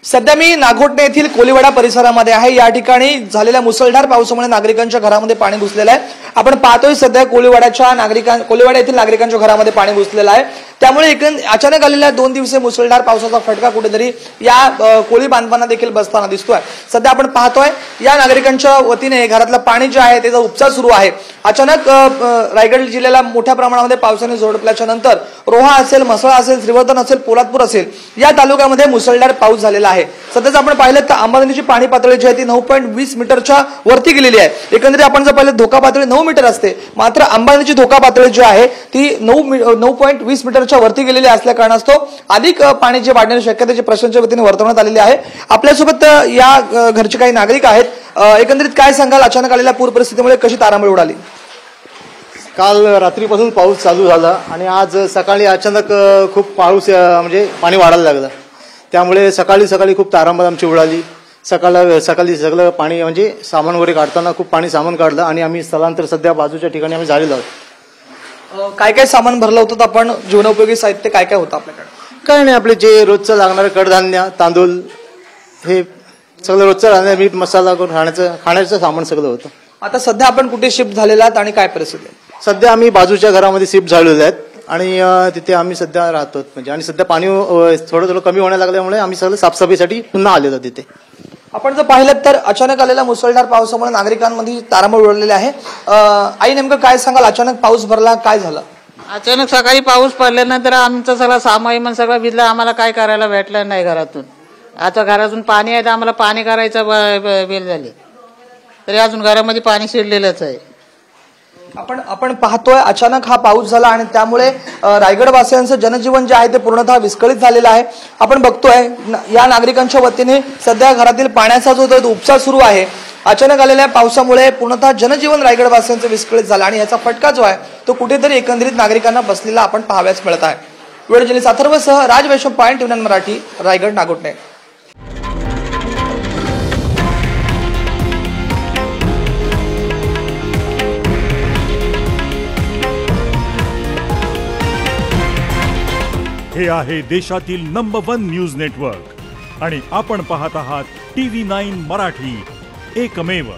सध्या मी नागोठणे येथील कोलीवाडा परिसरामध्ये आहे। या ठिकाणी झालेल्या मुसळधार पावसामुळे नागरिकांच्या घरामध्ये पाणी घुसलेलं आहे। आपण पाहतोय सध्या कोलीवाडा येथील नागरिकांच्या घरामध्ये पाणी घुसलेलं आहे। त्यामुळे अचानक आलेल्या 2 दिवसीय मुसळधार पावसाचा फटका कुठेतरी या कोळी बांधवांना देखील बसताना दिसतोय। सध्या आपण पाहतोय या नागरिकांच्या वतीने घरातलं पाणी जे आहे त्याचा उपचार सुरू आहे। अचानक रायगड जिल्ह्याला मोठ्या प्रमाणामध्ये पावसाने झोडपल्याच्या नंतर रोहा असेल, म्हसळा असेल, श्रीवर्धन असेल, पोलादपूर असेल या तालुक्यामध्ये मुसळधार पाऊस झालेला आहे। सध्याच आपण पाहिलं तर आंबा नदीची पाणी पातळी जी आहे ती 9.20 मीटरच्या वरती गेलेली आहे। एकंदरीत आपण जर पाहिलं धोका पातळी 9 मीटर असते, मात्र आंबा नदीची धोका पातळी जी आहे ती 9.20 मीटरच्या वरती गेलेली असल्या कारणास्तव अधिक पाणी जे वाढण्याची शक्यतेची प्रशासनाच्या वतीने वर्तवण्यात आलेली आहे। आपल्यासोबत या घरचे काही नागरिक आहेत। एकंदरीत काय सांगाल, अचानक आलेल्या पूर परिस्थितीमुळे कशी तारांबळ उडाली? काल रात्रीपासून पाऊस चालू झाला आणि आज सकाळी अचानक खूप पाऊस म्हणजे पाणी वाढायला लागलं। त्यामुळे सकाळी खूप तारांबळ आमची उडाली। सकाळी सगळं पाणी म्हणजे सामान वगैरे काढताना खूप पाणी सामान काढलं आणि आम्ही स्थलांतर सध्या बाजूच्या ठिकाणी आम्ही झालेलो आहोत। काय काय सामान भरलं होतं आपण? जीवनोपयोगी साहित्य काय काय होतं आपल्याकडे? काय नाही, आपले जे रोजचं लागणारे कडधान्य, तांदूळ, हे सगळं रोजचं लागणारे मीठ, मसाला करून खाण्याचं सामान सगळं होतं। आता सध्या आपण कुठे शिफ्ट झालेला आहात आणि काय परिस्थिती आहे? सध्या आम्ही बाजूच्या घरामध्ये शिफ्ट झालेलो आहेत आणि तिथे आम्ही सध्या राहतो। म्हणजे आणि सध्या पाणी थोडं कमी होण्याला लागल्यामुळे आम्ही सगळं साफसफाईसाठी पुन्हा आलेलो तिथे। आपण जर पाहिलं तर अचानक आलेल्या मुसळधार पावसामुळे नागरिकांमध्ये तारांबळ उडलेली आहे। आई, नेमकं काय सांगाल, अचानक पाऊस भरला, काय झालं? अचानक सकाळी पाऊस पडल्यानंतर आमचं सगळं सामान सगळं भिजलं। आम्हाला काय करायला भेटलं नाही घरातून। आता घरातून पाणी आहे तर आम्हाला पाणी करायचं बेल झाली, तरी अजून घरामध्ये पाणी शिरलेलंच आहे। आपण पाहतोय अचानक हा पाऊस झाला आणि त्यामुळे रायगड वासियांचं जनजीवन जे आहे ते पूर्णतः विस्कळीत झालेलं आहे। आपण बघतोय या नागरिकांच्या वतीने सध्या घरातील पाण्याचा जो उपचार सुरू आहे। अचानक आलेल्या पावसामुळे पूर्णतः जनजीवन रायगड वासियांचं विस्कळीत झालं आणि याचा फटका जो आहे तो कुठेतरी एकंदरीत नागरिकांना बसलेला आपण पाहाव्यास मिळत आहे। वेळ जर्नलिस्ट अथर्वसह राज वैश्व, पॉइंट टीव्ही मराठी, रायगड, नागोठणे। हे आहे देशातील नंबर 1 न्यूज नेटवर्क आणि आपण पाहत आहात TV9 मराठी, एकमेव।